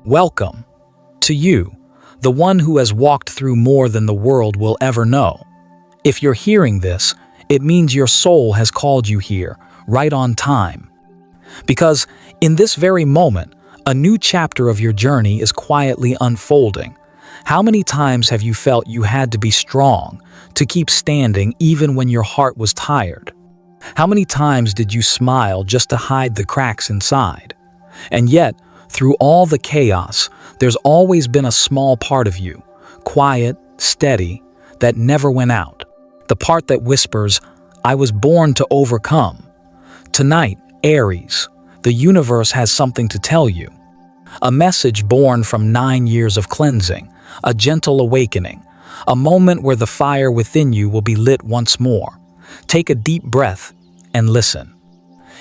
Welcome to you, the one who has walked through more than the world will ever know. If you're hearing this, it means your soul has called you here, right on time. Because in this very moment, a new chapter of your journey is quietly unfolding. How many times have you felt you had to be strong, to keep standing even when your heart was tired? How many times did you smile just to hide the cracks inside? And yet, through all the chaos, there's always been a small part of you, quiet, steady, that never went out. The part that whispers, "I was born to overcome." Tonight, Aries, the universe has something to tell you. A message born from 9 years of cleansing, a gentle awakening, a moment where the fire within you will be lit once more. Take a deep breath and listen.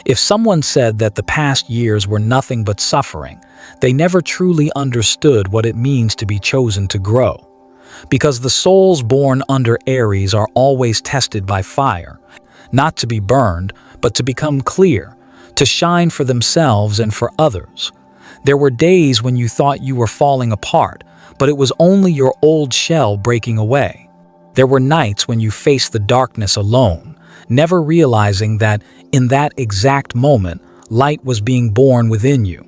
If someone said that the past years were nothing but suffering, they never truly understood what it means to be chosen to grow. Because the souls born under Aries are always tested by fire, not to be burned, but to become clear, to shine for themselves and for others. There were days when you thought you were falling apart, but it was only your old shell breaking away. There were nights when you faced the darkness alone, never realizing that in that exact moment, light was being born within you.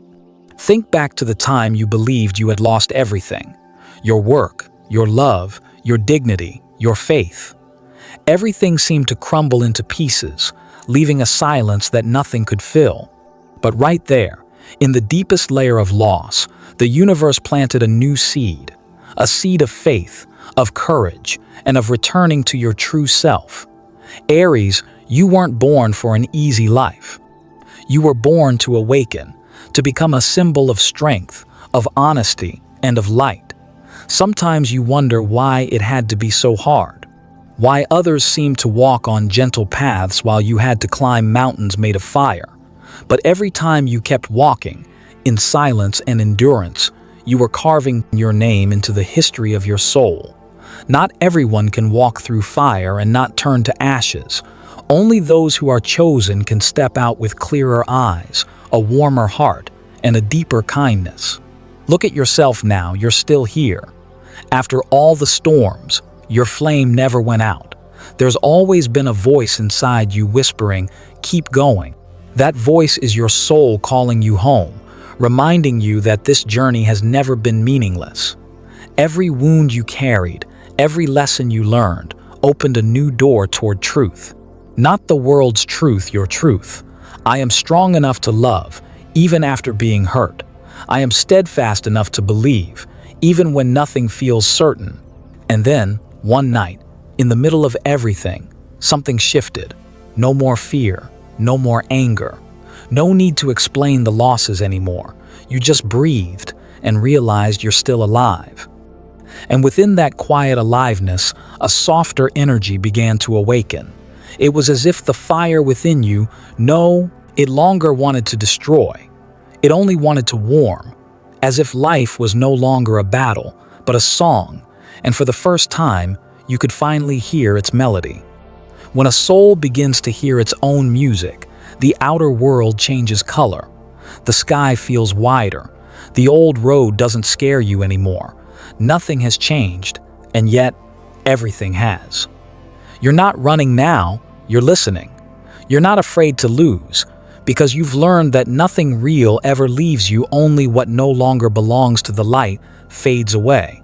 Think back to the time you believed you had lost everything: your work, your love, your dignity, your faith. Everything seemed to crumble into pieces, leaving a silence that nothing could fill. But right there, in the deepest layer of loss, the universe planted a new seed, a seed of faith, of courage, and of returning to your true self. Aries, you weren't born for an easy life. You were born to awaken, to become a symbol of strength, of honesty, and of light. Sometimes you wonder why it had to be so hard, why others seemed to walk on gentle paths while you had to climb mountains made of fire. But every time you kept walking, in silence and endurance, you were carving your name into the history of your soul. Not everyone can walk through fire and not turn to ashes. Only those who are chosen can step out with clearer eyes, a warmer heart, and a deeper kindness. Look at yourself now, you're still here. After all the storms, your flame never went out. There's always been a voice inside you whispering, "Keep going." That voice is your soul calling you home, reminding you that this journey has never been meaningless. Every wound you carried, every lesson you learned, opened a new door toward truth. Not the world's truth, your truth. I am strong enough to love, even after being hurt. I am steadfast enough to believe, even when nothing feels certain. And then, one night, in the middle of everything, something shifted. No more fear, no more anger. No need to explain the losses anymore. You just breathed and realized you're still alive. And within that quiet aliveness, a softer energy began to awaken. It was as if the fire within you, it longer wanted to destroy. It only wanted to warm, as if life was no longer a battle, but a song, and for the first time, you could finally hear its melody. When a soul begins to hear its own music, the outer world changes color. The sky feels wider. The old road doesn't scare you anymore. Nothing has changed, and yet, everything has. You're not running now, you're listening. You're not afraid to lose, because you've learned that nothing real ever leaves you, only what no longer belongs to the light fades away.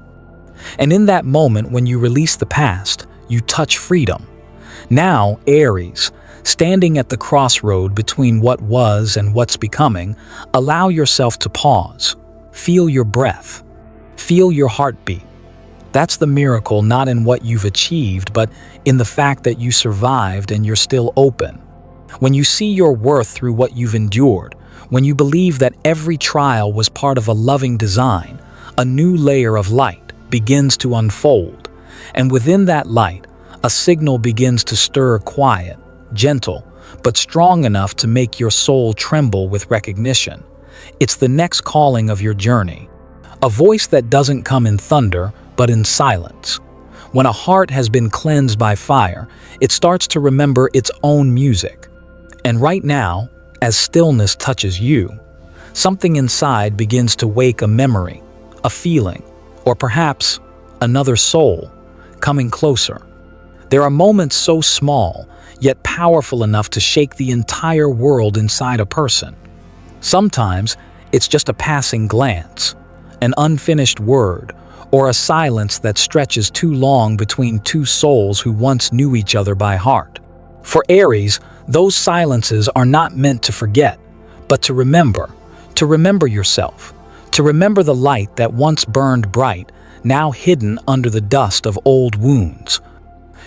And in that moment when you release the past, you touch freedom. Now, Aries, standing at the crossroad between what was and what's becoming, allow yourself to pause. Feel your breath. Feel your heartbeat. That's the miracle, not in what you've achieved, but in the fact that you survived and you're still open. When you see your worth through what you've endured, when you believe that every trial was part of a loving design, a new layer of light begins to unfold. And within that light, a signal begins to stir, quiet, gentle, but strong enough to make your soul tremble with recognition. It's the next calling of your journey. A voice that doesn't come in thunder, but in silence. When a heart has been cleansed by fire, it starts to remember its own music. And right now, as stillness touches you, Something inside begins to wake a memory, a feeling, or perhaps another soul coming closer. There are moments so small, yet powerful enough to shake the entire world inside a person. Sometimes it's just a passing glance, an unfinished word, or a silence that stretches too long between two souls who once knew each other by heart. For Aries, those silences are not meant to forget, but to remember yourself, to remember the light that once burned bright, now hidden under the dust of old wounds.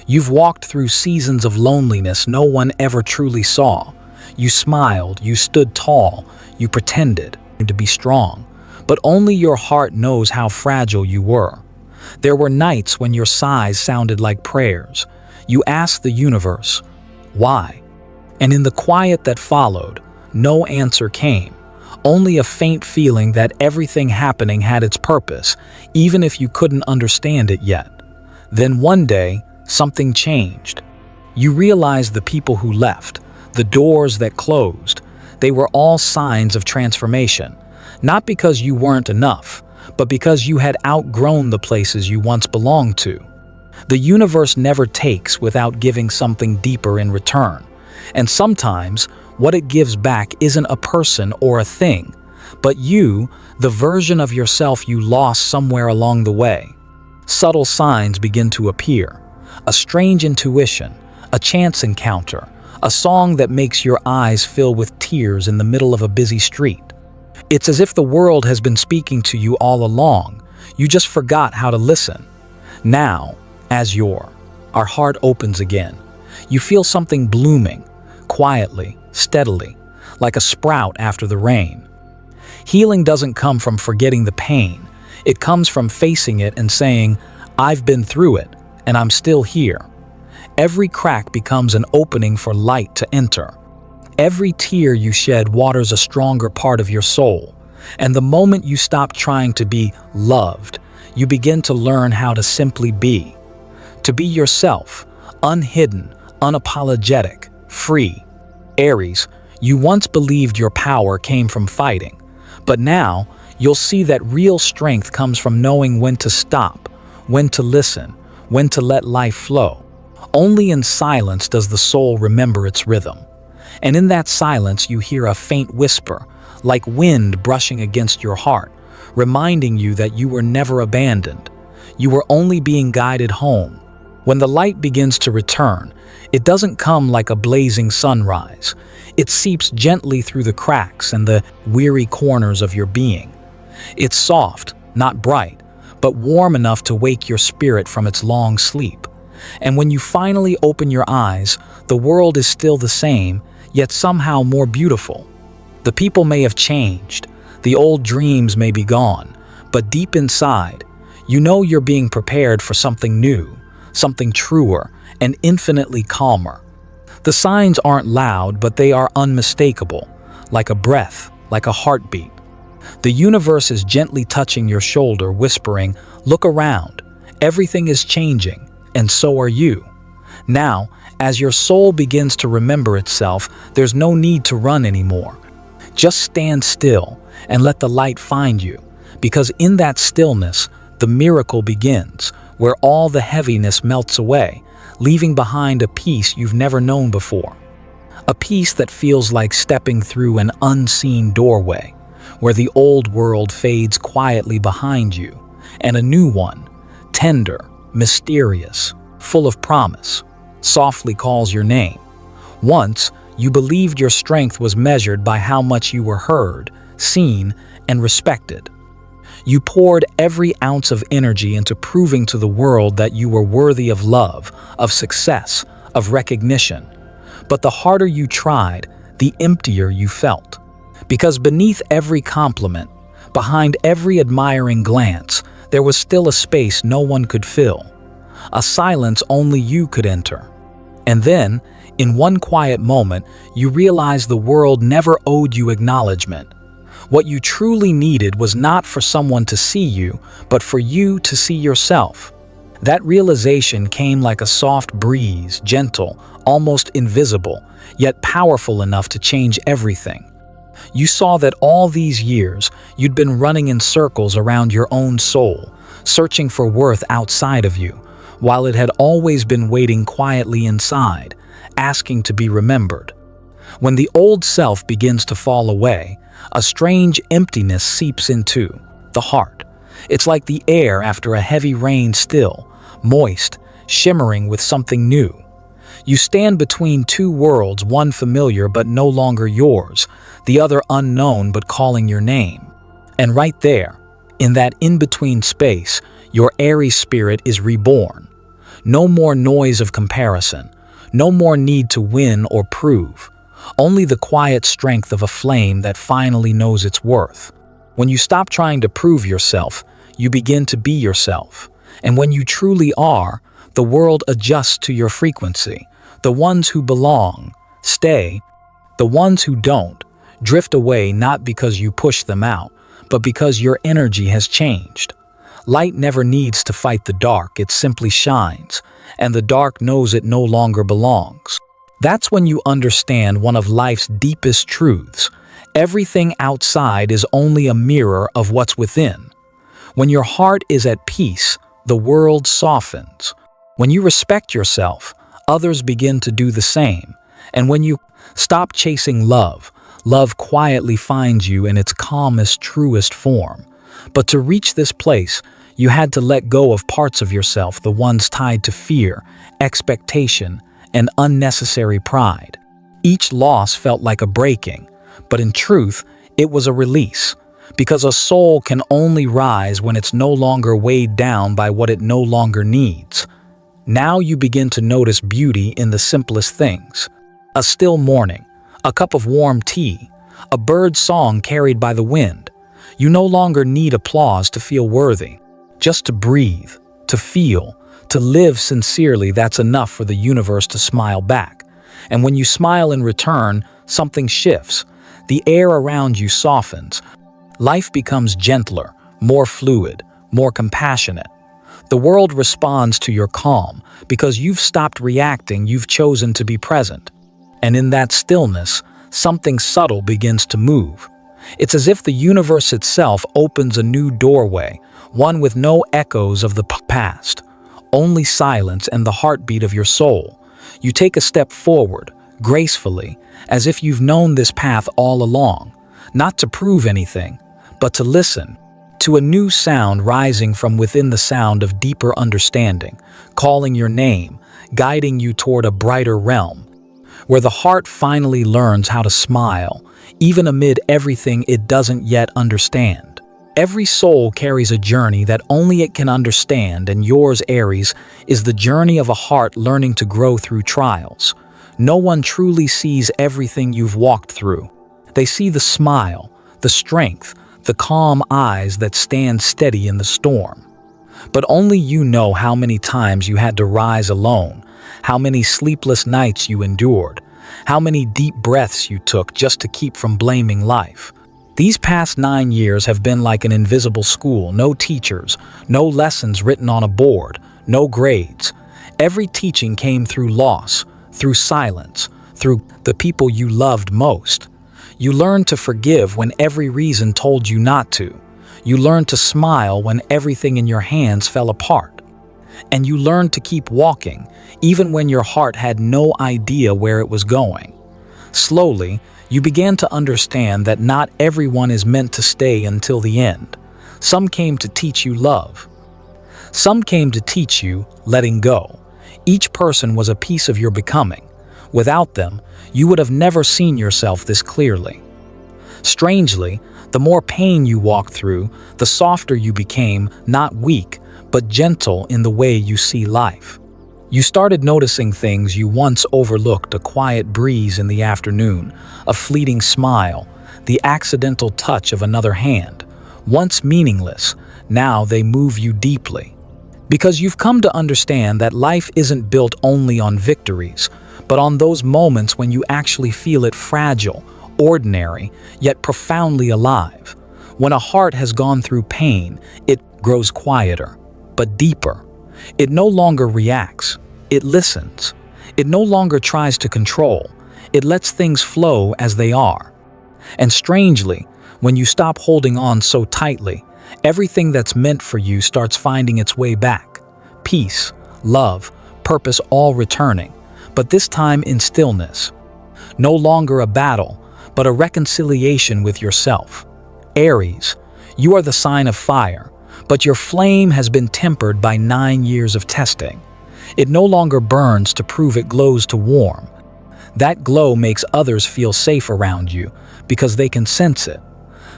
You've walked through seasons of loneliness no one ever truly saw. You smiled, you stood tall, you pretended to be strong, but only your heart knows how fragile you were. There were nights when your sighs sounded like prayers. You asked the universe, why? And in the quiet that followed, no answer came, only a faint feeling that everything happening had its purpose, even if you couldn't understand it yet. Then one day, something changed. You realized the people who left, the doors that closed, they were all signs of transformation. Not because you weren't enough, but because you had outgrown the places you once belonged to. The universe never takes without giving something deeper in return. And sometimes, what it gives back isn't a person or a thing, but you, the version of yourself you lost somewhere along the way. Subtle signs begin to appear. A strange intuition, a chance encounter, a song that makes your eyes fill with tears in the middle of a busy street. It's as if the world has been speaking to you all along. You just forgot how to listen. Now, as our heart opens again, you feel something blooming, quietly, steadily, like a sprout after the rain. Healing doesn't come from forgetting the pain. It comes from facing it and saying, I've been through it, and I'm still here. Every crack becomes an opening for light to enter. Every tear you shed waters a stronger part of your soul. And the moment you stop trying to be loved, you begin to learn how to simply be. To be yourself, unhidden, unapologetic, free. Aries, you once believed your power came from fighting, but now you'll see that real strength comes from knowing when to stop, when to listen, when to let life flow. Only in silence does the soul remember its rhythm. And in that silence you hear a faint whisper, like wind brushing against your heart, reminding you that you were never abandoned. You were only being guided home. When the light begins to return, it doesn't come like a blazing sunrise. It seeps gently through the cracks and the weary corners of your being. It's soft, not bright, but warm enough to wake your spirit from its long sleep. And when you finally open your eyes, the world is still the same, yet somehow more beautiful. The people may have changed, the old dreams may be gone, but deep inside, you know you're being prepared for something new, something truer, and infinitely calmer. The signs aren't loud, but they are unmistakable, like a breath, like a heartbeat. The universe is gently touching your shoulder, whispering, look around, everything is changing, and so are you. Now, as your soul begins to remember itself, there's no need to run anymore. Just stand still and let the light find you, because in that stillness, the miracle begins, where all the heaviness melts away, leaving behind a peace you've never known before. A peace that feels like stepping through an unseen doorway, where the old world fades quietly behind you, and a new one, tender, mysterious, full of promise, softly calls your name. Once, you believed your strength was measured by how much you were heard, seen, and respected. You poured every ounce of energy into proving to the world that you were worthy of love, of success, of recognition. But the harder you tried, the emptier you felt. Because beneath every compliment, behind every admiring glance, there was still a space no one could fill, a silence only you could enter. And then, in one quiet moment, you realized the world never owed you acknowledgement. What you truly needed was not for someone to see you, but for you to see yourself. That realization came like a soft breeze, gentle, almost invisible, yet powerful enough to change everything. You saw that all these years you'd been running in circles around your own soul, searching for worth outside of you, while it had always been waiting quietly inside, asking to be remembered. When the old self begins to fall away, a strange emptiness seeps into the heart. It's like the air after a heavy rain, still, moist, shimmering with something new. You stand between two worlds, one familiar but no longer yours, the other unknown but calling your name. And right there, in that in-between space, your Aries spirit is reborn. No more noise of comparison, no more need to win or prove, only the quiet strength of a flame that finally knows its worth. When you stop trying to prove yourself, you begin to be yourself. And when you truly are, the world adjusts to your frequency. The ones who belong stay. The ones who don't drift away, not because you push them out, but because your energy has changed. Light never needs to fight the dark, it simply shines, and the dark knows it no longer belongs. That's when you understand one of life's deepest truths. Everything outside is only a mirror of what's within. When your heart is at peace, the world softens. When you respect yourself, others begin to do the same. And when you stop chasing love, love quietly finds you in its calmest, truest form. But to reach this place, you had to let go of parts of yourself, the ones tied to fear, expectation, and unnecessary pride. Each loss felt like a breaking, but in truth, it was a release. Because a soul can only rise when it's no longer weighed down by what it no longer needs. Now you begin to notice beauty in the simplest things. A still morning, a cup of warm tea, a bird's song carried by the wind. You no longer need applause to feel worthy. Just to breathe, to feel, to live sincerely, that's enough for the universe to smile back. And when you smile in return, something shifts. The air around you softens. Life becomes gentler, more fluid, more compassionate. The world responds to your calm because you've stopped reacting, you've chosen to be present. And in that stillness, something subtle begins to move. It's as if the universe itself opens a new doorway, one with no echoes of the past, only silence and the heartbeat of your soul. You take a step forward, gracefully, as if you've known this path all along, not to prove anything, but to listen. To a new sound rising from within, the sound of deeper understanding, calling your name, guiding you toward a brighter realm, where the heart finally learns how to smile, even amid everything it doesn't yet understand. Every soul carries a journey that only it can understand, and yours, Aries, is the journey of a heart learning to grow through trials. No one truly sees everything you've walked through. They see the smile, the strength, the calm eyes that stand steady in the storm. But only you know how many times you had to rise alone, how many sleepless nights you endured, how many deep breaths you took just to keep from blaming life. These past 9 years have been like an invisible school. No teachers, no lessons written on a board, no grades. Every teaching came through loss, through silence, through the people you loved most. You learned to forgive when every reason told you not to. You learned to smile when everything in your hands fell apart. And you learned to keep walking, even when your heart had no idea where it was going. Slowly, you began to understand that not everyone is meant to stay until the end. Some came to teach you love. Some came to teach you letting go. Each person was a piece of your becoming. Without them, you would have never seen yourself this clearly. Strangely, the more pain you walked through, the softer you became, not weak, but gentle in the way you see life. You started noticing things you once overlooked: a quiet breeze in the afternoon, a fleeting smile, the accidental touch of another hand. Once meaningless, now they move you deeply. Because you've come to understand that life isn't built only on victories, but on those moments when you actually feel it, fragile, ordinary, yet profoundly alive. When a heart has gone through pain, it grows quieter, but deeper. It no longer reacts, it listens. It no longer tries to control, it lets things flow as they are. And strangely, when you stop holding on so tightly, everything that's meant for you starts finding its way back. Peace, love, purpose all returning, but this time in stillness. No longer a battle, but a reconciliation with yourself. Aries, you are the sign of fire, but your flame has been tempered by 9 years of testing. It no longer burns to prove it glows to warm. That glow makes others feel safe around you because they can sense it.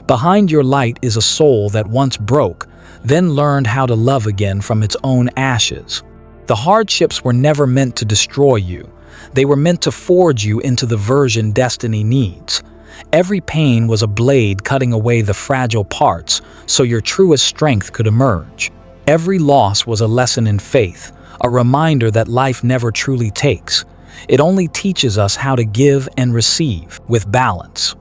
Behind your light is a soul that once broke, then learned how to love again from its own ashes. The hardships were never meant to destroy you. They were meant to forge you into the version destiny needs. Every pain was a blade cutting away the fragile parts so your truest strength could emerge. Every loss was a lesson in faith, a reminder that life never truly takes. It only teaches us how to give and receive with balance.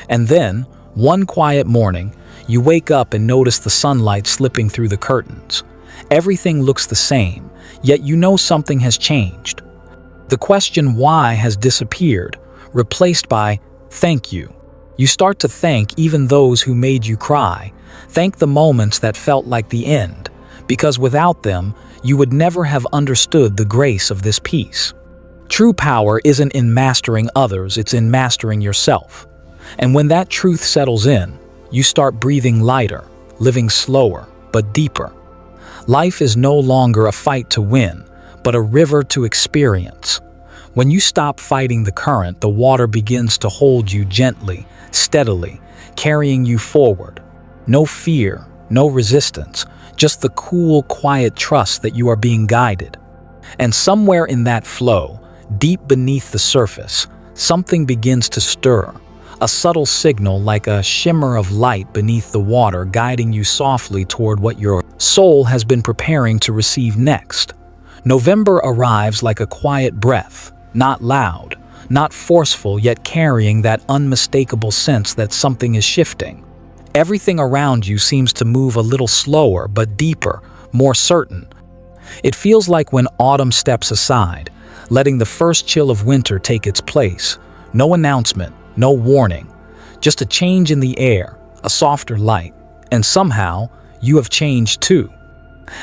And then, one quiet morning, you wake up and notice the sunlight slipping through the curtains. Everything looks the same, yet you know something has changed. The question why has disappeared, replaced by thank you. You start to thank even those who made you cry. Thank the moments that felt like the end, because without them, you would never have understood the grace of this peace. True power isn't in mastering others, it's in mastering yourself. And when that truth settles in, you start breathing lighter, living slower, but deeper. Life is no longer a fight to win, but a river to experience. When you stop fighting the current, the water begins to hold you gently, steadily, carrying you forward. No fear, no resistance, just the cool, quiet trust that you are being guided. And somewhere in that flow, deep beneath the surface, something begins to stir. A subtle signal like a shimmer of light beneath the water guiding you softly toward what your soul has been preparing to receive next. November arrives like a quiet breath, not loud, not forceful, yet carrying that unmistakable sense that something is shifting. Everything around you seems to move a little slower but deeper, more certain. It feels like when autumn steps aside, letting the first chill of winter take its place. No announcement, no warning, just a change in the air, a softer light, and somehow you have changed too.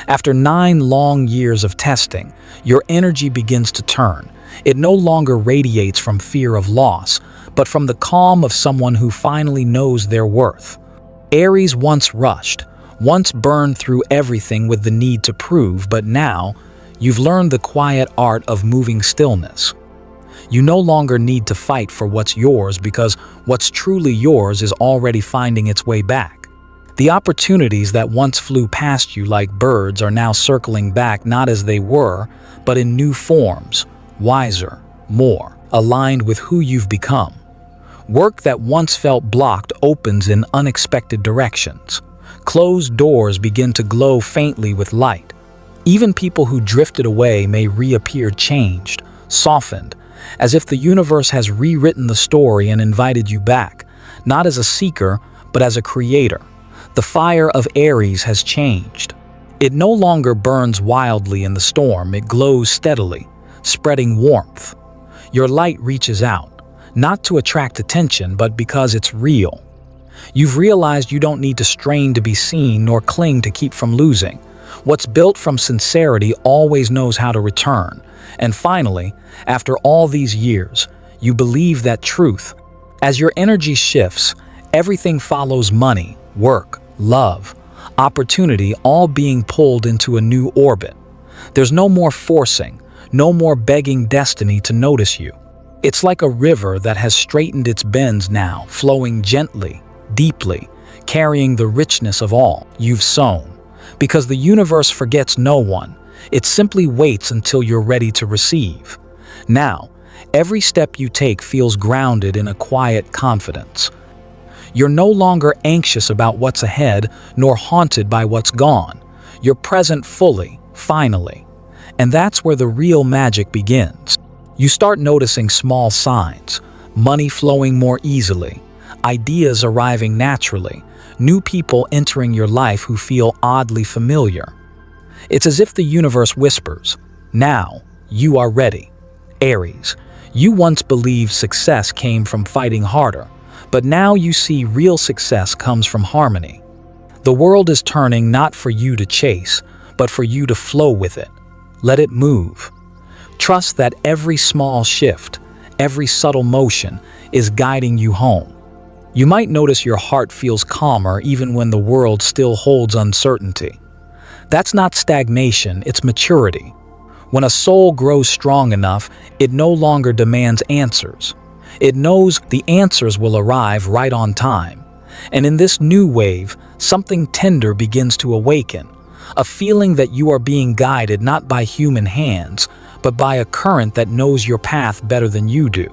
After 9 long years of testing, your energy begins to turn. It no longer radiates from fear of loss, but from the calm of someone who finally knows their worth. Aries once rushed, once burned through everything with the need to prove, but now you've learned the quiet art of moving stillness. You no longer need to fight for what's yours because what's truly yours is already finding its way back. The opportunities that once flew past you like birds are now circling back, not as they were, but in new forms, wiser, more aligned with who you've become. Work that once felt blocked opens in unexpected directions. Closed doors begin to glow faintly with light. Even people who drifted away may reappear changed, softened, as if the universe has rewritten the story and invited you back, not as a seeker, but as a creator. The fire of Aries has changed. It no longer burns wildly in the storm, it glows steadily, spreading warmth. Your light reaches out, not to attract attention, but because it's real. You've realized you don't need to strain to be seen nor cling to keep from losing. What's built from sincerity always knows how to return. And finally, after all these years, you believe that truth. As your energy shifts, everything follows: money, work, love, opportunity, all being pulled into a new orbit. There's no more forcing, no more begging destiny to notice you. It's like a river that has straightened its bends now, flowing gently, deeply, carrying the richness of all you've sown. Because the universe forgets no one, it simply waits until you're ready to receive. Now, every step you take feels grounded in a quiet confidence. You're no longer anxious about what's ahead, nor haunted by what's gone. You're present fully, finally. And that's where the real magic begins. You start noticing small signs: money flowing more easily, ideas arriving naturally, new people entering your life who feel oddly familiar. It's as if the universe whispers, "Now, you are ready." Aries, you once believed success came from fighting harder, But now you see real success comes from harmony. The world is turning not for you to chase, but for you to flow with it. Let it move. Trust that every small shift, every subtle motion is guiding you home. You might notice your heart feels calmer even when the world still holds uncertainty. That's not stagnation, it's maturity. When a soul grows strong enough, it no longer demands answers. It knows the answers will arrive right on time. And in this new wave, something tender begins to awaken, a feeling that you are being guided not by human hands, but by a current that knows your path better than you do.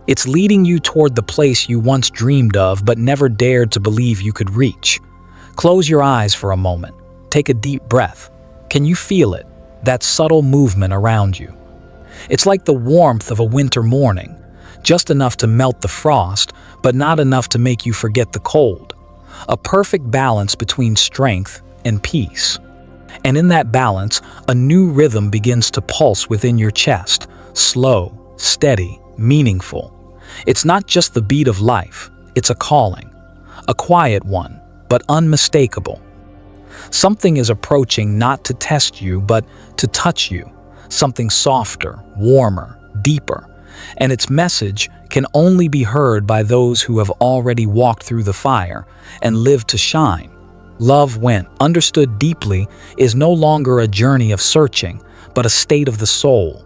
It's leading you toward the place you once dreamed of but never dared to believe you could reach. Close your eyes for a moment. Take a deep breath. Can you feel it? That subtle movement around you. It's like the warmth of a winter morning, just enough to melt the frost, but not enough to make you forget the cold. A perfect balance between strength and peace. And in that balance, a new rhythm begins to pulse within your chest, slow, steady, meaningful. It's not just the beat of life, it's a calling. A quiet one, but unmistakable. Something is approaching not to test you, but to touch you. Something softer, warmer, deeper. And its message can only be heard by those who have already walked through the fire and lived to shine. Love, when understood deeply, is no longer a journey of searching, but a state of the soul.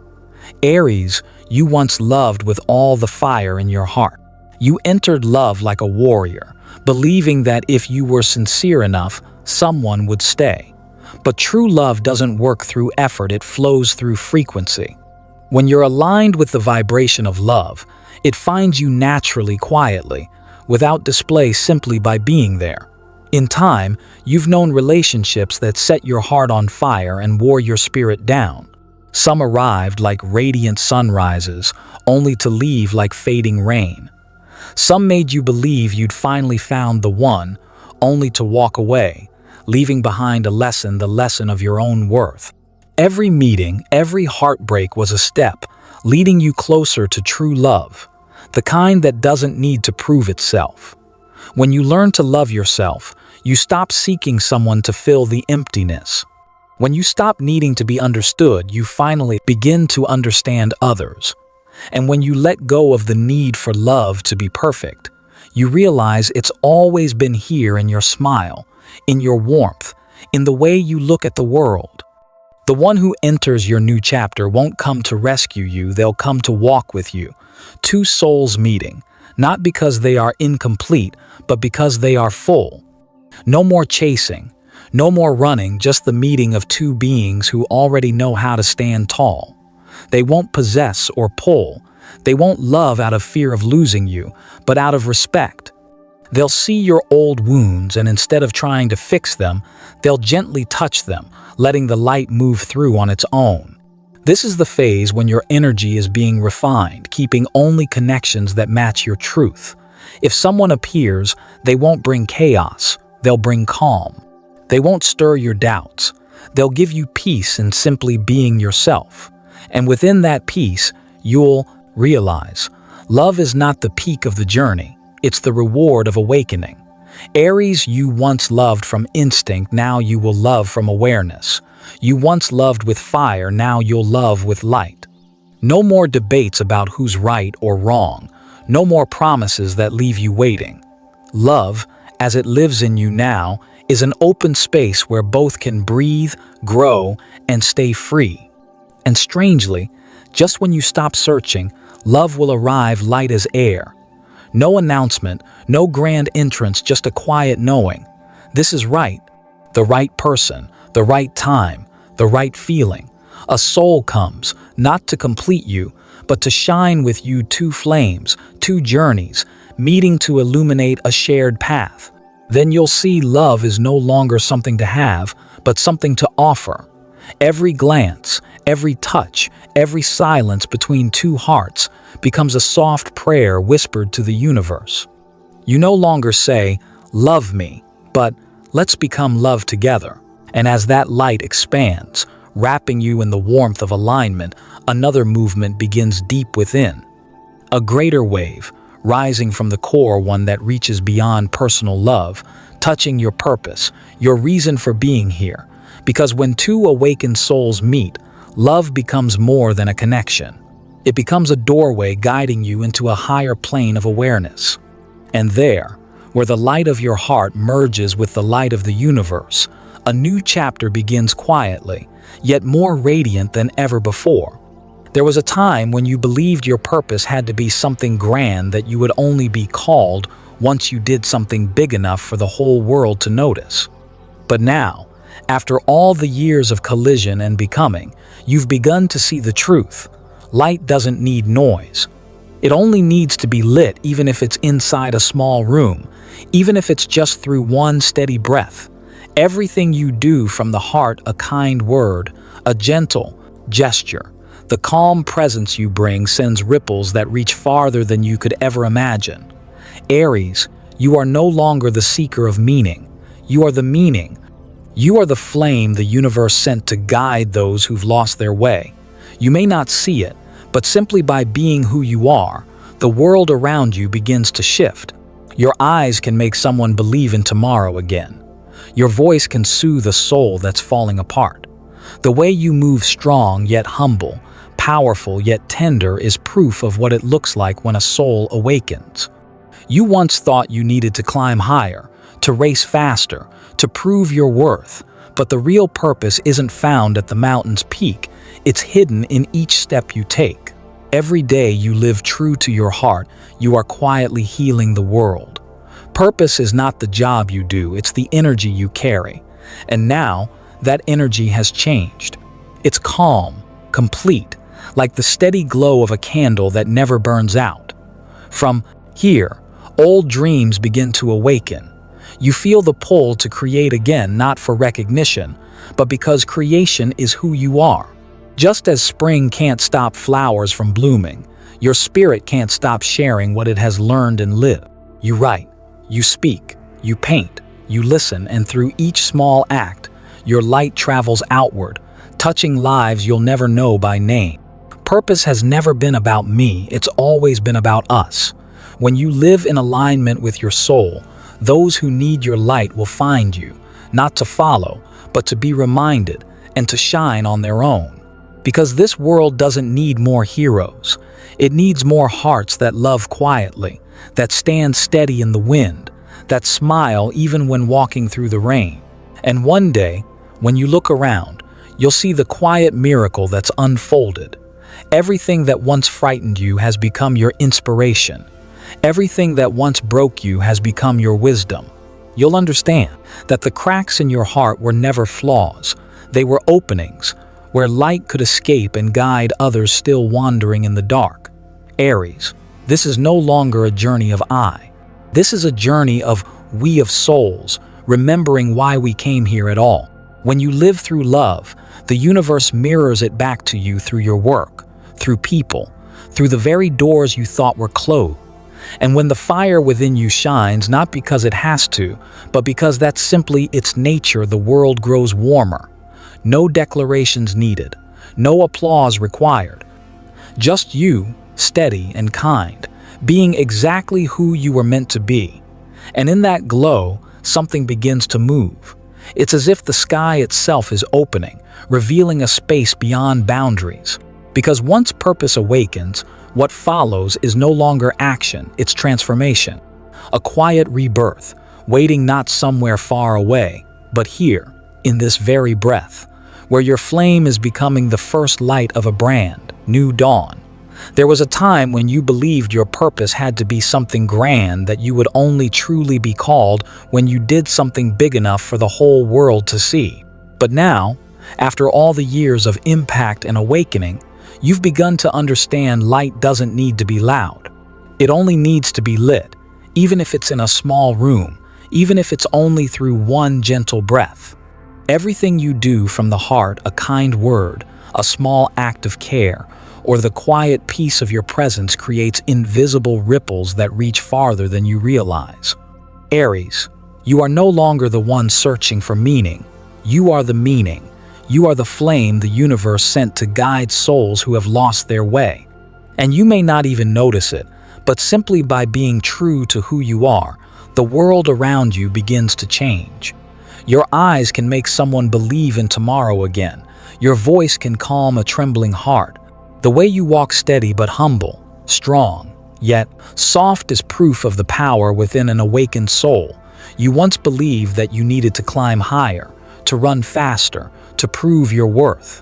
Aries, you once loved with all the fire in your heart. You entered love like a warrior, believing that if you were sincere enough, someone would stay. But true love doesn't work through effort, it flows through frequency. When you're aligned with the vibration of love, it finds you naturally, quietly, without display, simply by being there. In time, you've known relationships that set your heart on fire and wore your spirit down. Some arrived like radiant sunrises, only to leave like fading rain. Some made you believe you'd finally found the one, only to walk away, leaving behind the lesson of your own worth. Every meeting, every heartbreak was a step, leading you closer to true love, the kind that doesn't need to prove itself. When you learn to love yourself, you stop seeking someone to fill the emptiness. When you stop needing to be understood, you finally begin to understand others. And when you let go of the need for love to be perfect, you realize it's always been here in your smile, in your warmth, in the way you look at the world. The one who enters your new chapter won't come to rescue you, they'll come to walk with you. Two souls meeting, not because they are incomplete, but because they are full. No more chasing, no more running, just the meeting of two beings who already know how to stand tall. They won't possess or pull. They won't love out of fear of losing you, but out of respect. They'll see your old wounds, and instead of trying to fix them, they'll gently touch them, letting the light move through on its own. This is the phase when your energy is being refined, keeping only connections that match your truth. If someone appears, they won't bring chaos, they'll bring calm. They won't stir your doubts. They'll give you peace in simply being yourself. And within that peace, you'll realize love is not the peak of the journey, it's the reward of awakening. Aries, you once loved from instinct, now you will love from awareness. You once loved with fire, now you'll love with light. No more debates about who's right or wrong. No more promises that leave you waiting. Love, as it lives in you now, is an open space where both can breathe, grow, and stay free. And strangely, just when you stop searching, love will arrive light as air. No announcement, no grand entrance, just a quiet knowing. This is right. The right person, the right time, the right feeling. A soul comes, not to complete you, but to shine with you, two flames, two journeys, meeting to illuminate a shared path. Then you'll see love is no longer something to have, but something to offer. Every glance, every touch, every silence between two hearts becomes a soft prayer whispered to the universe. You no longer say, "Love me," but "Let's become love together." And as that light expands, wrapping you in the warmth of alignment, another movement begins deep within. A greater wave, rising from the core, one that reaches beyond personal love, touching your purpose, your reason for being here. Because when two awakened souls meet, love becomes more than a connection. It becomes a doorway guiding you into a higher plane of awareness. And there, where the light of your heart merges with the light of the universe, a new chapter begins quietly, yet more radiant than ever before. There was a time when you believed your purpose had to be something grand that you would only be called once you did something big enough for the whole world to notice. But now, after all the years of collision and becoming, you've begun to see the truth. Light doesn't need noise. It only needs to be lit, even if it's inside a small room, even if it's just through one steady breath. Everything you do from the heart, a kind word, a gentle gesture, the calm presence you bring sends ripples that reach farther than you could ever imagine. Aries, you are no longer the seeker of meaning. You are the meaning. You are the flame the universe sent to guide those who've lost their way. You may not see it, but simply by being who you are, the world around you begins to shift. Your eyes can make someone believe in tomorrow again. Your voice can soothe a soul that's falling apart. The way you move, strong yet humble, powerful yet tender, is proof of what it looks like when a soul awakens. You once thought you needed to climb higher, to race faster, to prove your worth, but the real purpose isn't found at the mountain's peak. It's hidden in each step you take. Every day you live true to your heart, you are quietly healing the world. Purpose is not the job you do, it's the energy you carry. And now, that energy has changed. It's calm, complete, like the steady glow of a candle that never burns out. From here, old dreams begin to awaken. You feel the pull to create again, not for recognition, but because creation is who you are. Just as spring can't stop flowers from blooming, your spirit can't stop sharing what it has learned and lived. You write, you speak, you paint, you listen, and through each small act, your light travels outward, touching lives you'll never know by name. Purpose has never been about me, it's always been about us. When you live in alignment with your soul, those who need your light will find you, not to follow, but to be reminded and to shine on their own. Because this world doesn't need more heroes. It needs more hearts that love quietly, that stand steady in the wind, that smile even when walking through the rain. And one day, when you look around, you'll see the quiet miracle that's unfolded. Everything that once frightened you has become your inspiration. Everything that once broke you has become your wisdom. You'll understand that the cracks in your heart were never flaws. They were openings, where light could escape and guide others still wandering in the dark. Aries, this is no longer a journey of I. This is a journey of we, of souls, remembering why we came here at all. When you live through love, the universe mirrors it back to you through your work, through people, through the very doors you thought were closed. And when the fire within you shines, not because it has to, but because that's simply its nature, the world grows warmer. No declarations needed, no applause required. Just you, steady and kind, being exactly who you were meant to be. And in that glow, something begins to move. It's as if the sky itself is opening, revealing a space beyond boundaries. Because once purpose awakens, what follows is no longer action, it's transformation. A quiet rebirth, waiting not somewhere far away, but here, in this very breath, where your flame is becoming the first light of a brand new dawn. There was a time when you believed your purpose had to be something grand, that you would only truly be called when you did something big enough for the whole world to see. But now, after all the years of impact and awakening, you've begun to understand light doesn't need to be loud. It only needs to be lit, even if it's in a small room, even if it's only through one gentle breath. Everything you do from the heart, a kind word, a small act of care, or the quiet peace of your presence creates invisible ripples that reach farther than you realize. Aries, you are no longer the one searching for meaning. You are the meaning. You are the flame the universe sent to guide souls who have lost their way. And you may not even notice it, But simply by being true to who you are, the world around you begins to change. Your eyes can make someone believe in tomorrow again. Your voice can calm a trembling heart. The way you walk steady but humble, strong, yet soft is proof of the power within an awakened soul. You once believed that you needed to climb higher, to run faster, to prove your worth.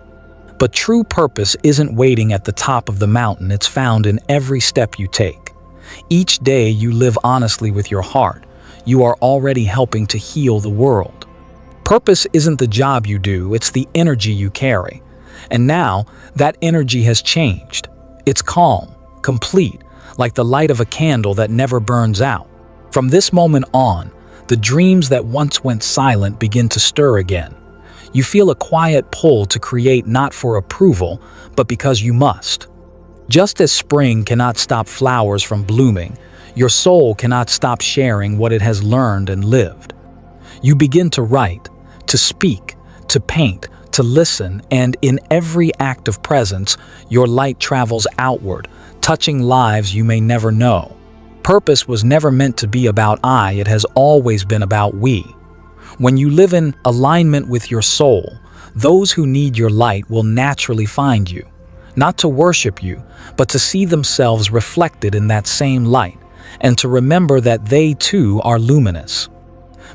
But true purpose isn't waiting at the top of the mountain, it's found in every step you take. Each day you live honestly with your heart, you are already helping to heal the world. Purpose isn't the job you do, it's the energy you carry. And now, that energy has changed. It's calm, complete, like the light of a candle that never burns out. From this moment on, the dreams that once went silent begin to stir again. You feel a quiet pull to create, not for approval, but because you must. Just as spring cannot stop flowers from blooming, your soul cannot stop sharing what it has learned and lived. You begin to write, to speak, to paint, to listen, and in every act of presence, your light travels outward, touching lives you may never know. Purpose was never meant to be about I, it has always been about we. When you live in alignment with your soul, those who need your light will naturally find you, not to worship you, but to see themselves reflected in that same light, and to remember that they too are luminous.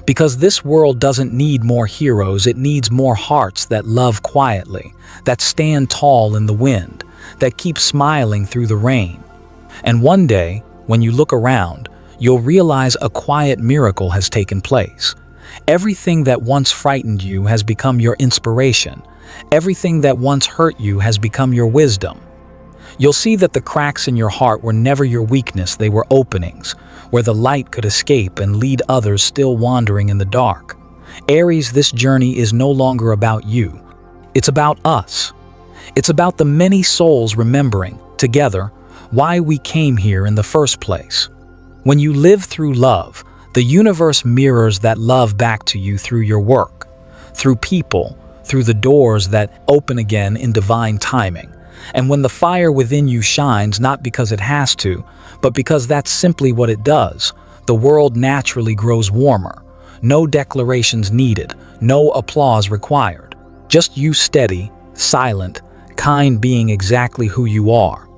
Because this world doesn't need more heroes, it needs more hearts that love quietly, that stand tall in the wind, that keep smiling through the rain. And one day, when you look around, you'll realize a quiet miracle has taken place. Everything that once frightened you has become your inspiration. Everything that once hurt you has become your wisdom. You'll see that the cracks in your heart were never your weakness, they were openings, where the light could escape and lead others still wandering in the dark. Aries, this journey is no longer about you. It's about us. It's about the many souls remembering, together, why we came here in the first place. When you live through love, the universe mirrors that love back to you through your work, through people, through the doors that open again in divine timing. And when the fire within you shines, not because it has to, but because that's simply what it does, the world naturally grows warmer. No declarations needed, no applause required. Just you steady, silent, kind, being exactly who you are.